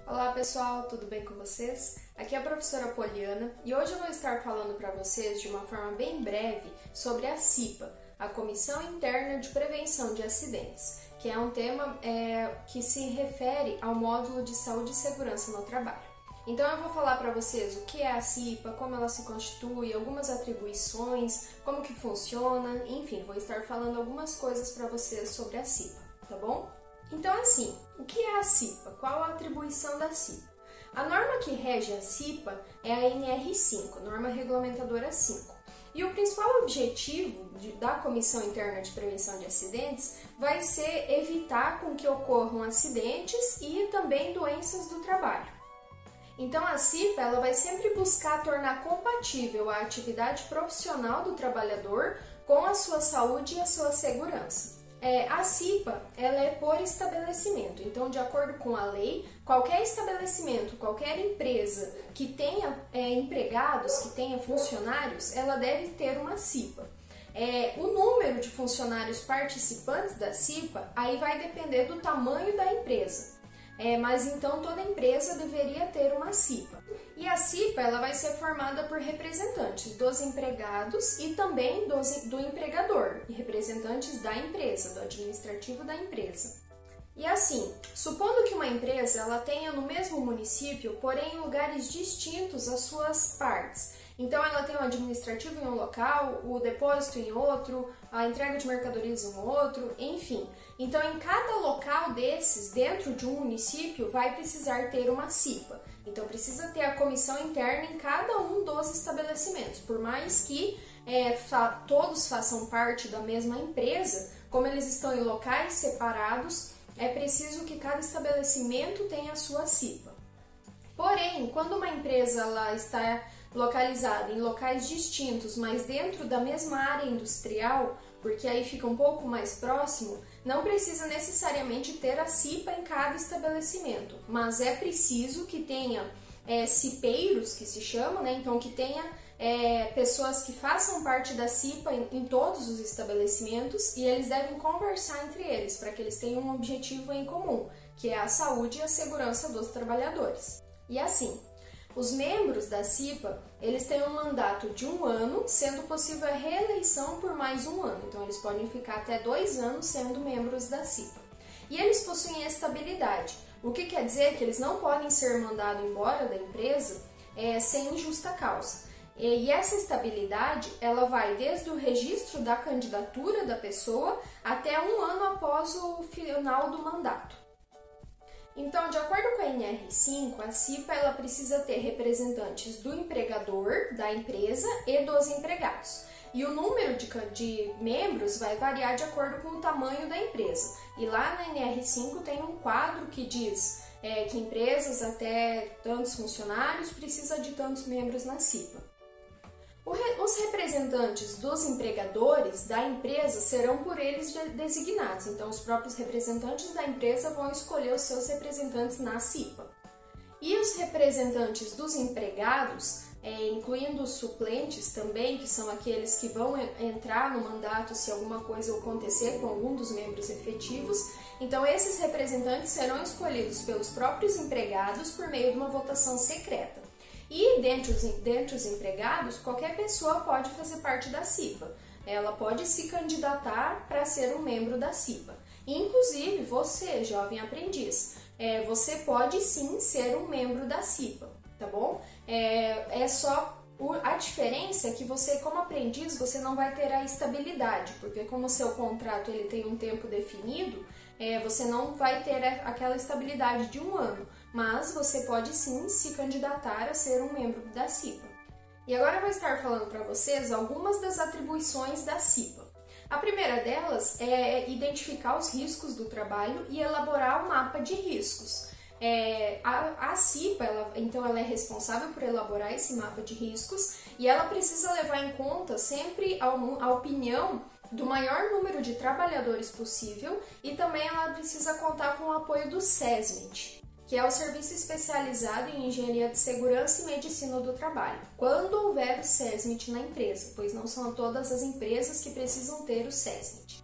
Olá pessoal, tudo bem com vocês? Aqui é a professora Poliana e hoje eu vou estar falando para vocês de uma forma bem breve sobre a CIPA, a Comissão Interna de Prevenção de Acidentes, que é um tema que se refere ao módulo de saúde e segurança no trabalho. Então eu vou falar para vocês o que é a CIPA, como ela se constitui, algumas atribuições, como que funciona, enfim, vou estar falando algumas coisas para vocês sobre a CIPA, tá bom? Então assim, o que é a CIPA? Qual a atribuição da CIPA? A norma que rege a CIPA é a NR5, Norma Regulamentadora 5. E o principal objetivo da Comissão Interna de Prevenção de Acidentes vai ser evitar com que ocorram acidentes e também doenças do trabalho. Então a CIPA ela vai sempre buscar tornar compatível a atividade profissional do trabalhador com a sua saúde e a sua segurança. A CIPA ela é por estabelecimento, então de acordo com a lei, qualquer estabelecimento, qualquer empresa que tenha empregados, que tenha funcionários, ela deve ter uma CIPA. O número de funcionários participantes da CIPA aí vai depender do tamanho da empresa. Mas então toda empresa deveria ter uma CIPA. E a CIPA ela vai ser formada por representantes dos empregados e também do empregador, e representantes da empresa, do administrativo da empresa. E assim, supondo que uma empresa ela tenha no mesmo município, porém em lugares distintos as suas partes. Então ela tem o administrativo em um local, o depósito em outro, a entrega de mercadorias em outro, enfim. Então em cada local desses, dentro de um município, vai precisar ter uma CIPA. Então precisa ter a comissão interna em cada um dos estabelecimentos. Por mais que todos façam parte da mesma empresa, como eles estão em locais separados, é preciso que cada estabelecimento tenha a sua CIPA. Porém, quando uma empresa ela está localizada em locais distintos, mas dentro da mesma área industrial, porque aí fica um pouco mais próximo, não precisa necessariamente ter a CIPA em cada estabelecimento, mas é preciso que tenha cipeiros, que se chamam, né? Então que tenha pessoas que façam parte da CIPA em todos os estabelecimentos e eles devem conversar entre eles para que eles tenham um objetivo em comum, que é a saúde e a segurança dos trabalhadores. E assim, os membros da CIPA, eles têm um mandato de 1 ano, sendo possível a reeleição por mais 1 ano. Então, eles podem ficar até 2 anos sendo membros da CIPA. E eles possuem estabilidade, o que quer dizer que eles não podem ser mandados embora da empresa sem justa causa. E essa estabilidade, ela vai desde o registro da candidatura da pessoa até 1 ano após o final do mandato. Então, de acordo com a NR5, a CIPA ela precisa ter representantes do empregador, da empresa e dos empregados. E o número de membros vai variar de acordo com o tamanho da empresa. E lá na NR5 tem um quadro que diz que empresas até tantos funcionários precisam de tantos membros na CIPA. Os representantes dos empregadores da empresa serão por eles designados, então os próprios representantes da empresa vão escolher os seus representantes na CIPA. E os representantes dos empregados, incluindo os suplentes também, que são aqueles que vão entrar no mandato se alguma coisa acontecer com algum dos membros efetivos, então esses representantes serão escolhidos pelos próprios empregados por meio de uma votação secreta. E dentre os empregados, qualquer pessoa pode fazer parte da CIPA. Ela pode se candidatar para ser um membro da CIPA. Inclusive, você, jovem aprendiz, você pode sim ser um membro da CIPA, tá bom? A diferença é que você, como aprendiz, você não vai ter a estabilidade, porque como o seu contrato ele tem um tempo definido, você não vai ter aquela estabilidade de 1 ano, mas você pode sim se candidatar a ser um membro da CIPA. E agora eu vou estar falando para vocês algumas das atribuições da CIPA. A primeira delas é identificar os riscos do trabalho e elaborar o mapa de riscos. A CIPA, ela é responsável por elaborar esse mapa de riscos e ela precisa levar em conta sempre a opinião do maior número de trabalhadores possível e também ela precisa contar com o apoio do SESMIT, que é o Serviço Especializado em Engenharia de Segurança e Medicina do Trabalho, quando houver o SESMIT na empresa, pois não são todas as empresas que precisam ter o SESMIT.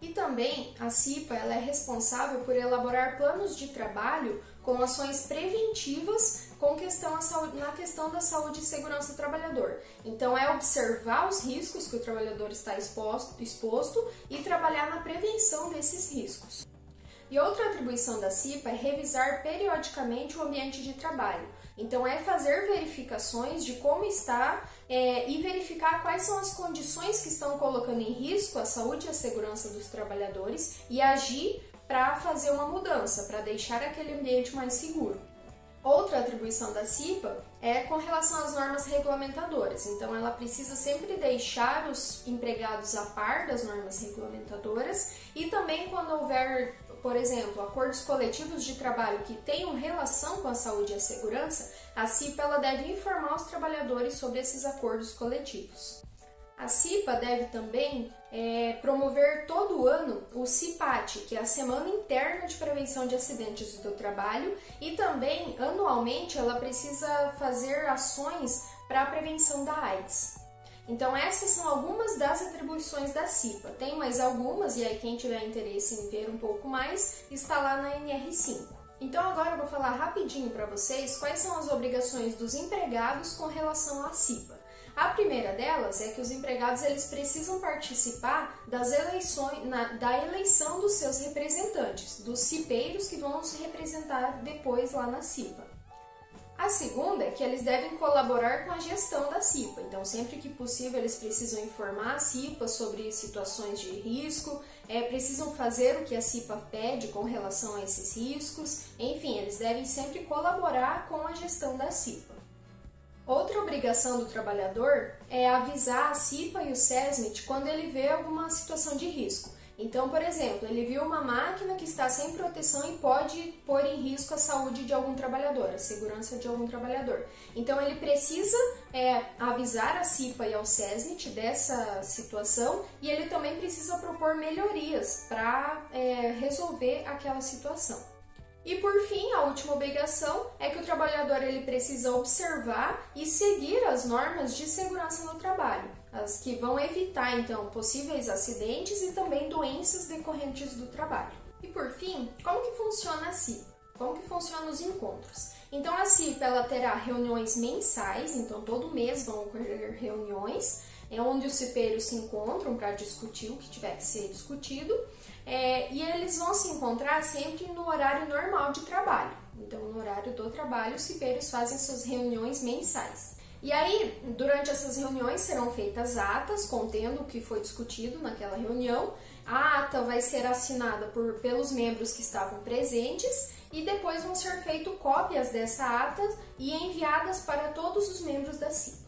E também a CIPA ela é responsável por elaborar planos de trabalho com ações preventivas na questão da saúde e segurança do trabalhador. Então é observar os riscos que o trabalhador está exposto e trabalhar na prevenção desses riscos. E outra atribuição da CIPA é revisar periodicamente o ambiente de trabalho. Então é fazer verificações de como está e verificar quais são as condições que estão colocando em risco a saúde e a segurança dos trabalhadores e agir para fazer uma mudança, para deixar aquele ambiente mais seguro. Outra atribuição da CIPA é com relação às normas regulamentadoras. Então, ela precisa sempre deixar os empregados a par das normas regulamentadoras e também quando houver, por exemplo, acordos coletivos de trabalho que tenham relação com a saúde e a segurança, a CIPA ela deve informar os trabalhadores sobre esses acordos coletivos. A CIPA deve também promover todo ano o CIPAT, que é a Semana Interna de Prevenção de Acidentes do Trabalho, e também, anualmente, ela precisa fazer ações para a prevenção da AIDS. Então, essas são algumas das atribuições da CIPA. Tem mais algumas, e aí quem tiver interesse em ver um pouco mais, está lá na NR5. Então, agora eu vou falar rapidinho para vocês quais são as obrigações dos empregados com relação à CIPA. A primeira delas é que os empregados eles precisam participar da eleição dos seus representantes, dos cipeiros que vão se representar depois lá na CIPA. A segunda é que eles devem colaborar com a gestão da CIPA, então sempre que possível eles precisam informar a CIPA sobre situações de risco, precisam fazer o que a CIPA pede com relação a esses riscos, enfim, eles devem sempre colaborar com a gestão da CIPA. Outra obrigação do trabalhador é avisar a CIPA e o SESMIT quando ele vê alguma situação de risco. Então, por exemplo, ele viu uma máquina que está sem proteção e pode pôr em risco a saúde de algum trabalhador, a segurança de algum trabalhador. Então, ele precisa avisar a CIPA e ao SESMIT dessa situação e ele também precisa propor melhorias para resolver aquela situação. E por fim, a última obrigação é que o trabalhador ele precisa observar e seguir as normas de segurança no trabalho, as que vão evitar então possíveis acidentes e também doenças decorrentes do trabalho. E por fim, como que funciona a CIPA? Como que funcionam os encontros? Então a CIPA ela terá reuniões mensais, então todo mês vão ocorrer reuniões, onde os cipeiros se encontram para discutir o que tiver que ser discutido. E eles vão se encontrar sempre no horário normal de trabalho. Então, no horário do trabalho, os cipeiros fazem suas reuniões mensais. E aí, durante essas reuniões, serão feitas atas contendo o que foi discutido naquela reunião. A ata vai ser assinada pelos membros que estavam presentes e depois vão ser feitas cópias dessa ata e enviadas para todos os membros da CIPA.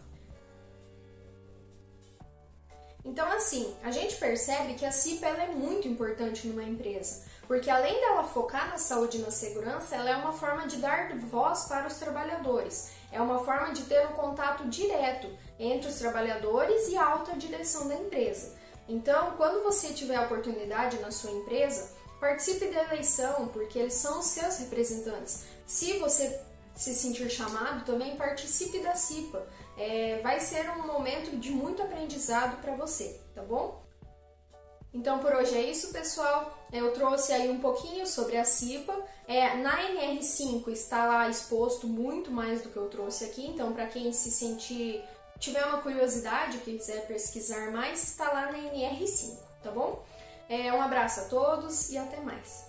Então, assim, a gente percebe que a CIPA ela é muito importante numa empresa, porque além dela focar na saúde e na segurança, ela é uma forma de dar voz para os trabalhadores, é uma forma de ter um contato direto entre os trabalhadores e a alta direção da empresa. Então, quando você tiver a oportunidade na sua empresa, participe da eleição, porque eles são os seus representantes. Se você se sentir chamado, também participe da CIPA. Vai ser um momento de muito aprendizado para você, tá bom? Então por hoje é isso, pessoal. Eu trouxe aí um pouquinho sobre a CIPA. Na NR5 está lá exposto muito mais do que eu trouxe aqui, então para quem tiver uma curiosidade, quiser pesquisar mais, está lá na NR5, tá bom? Um abraço a todos e até mais.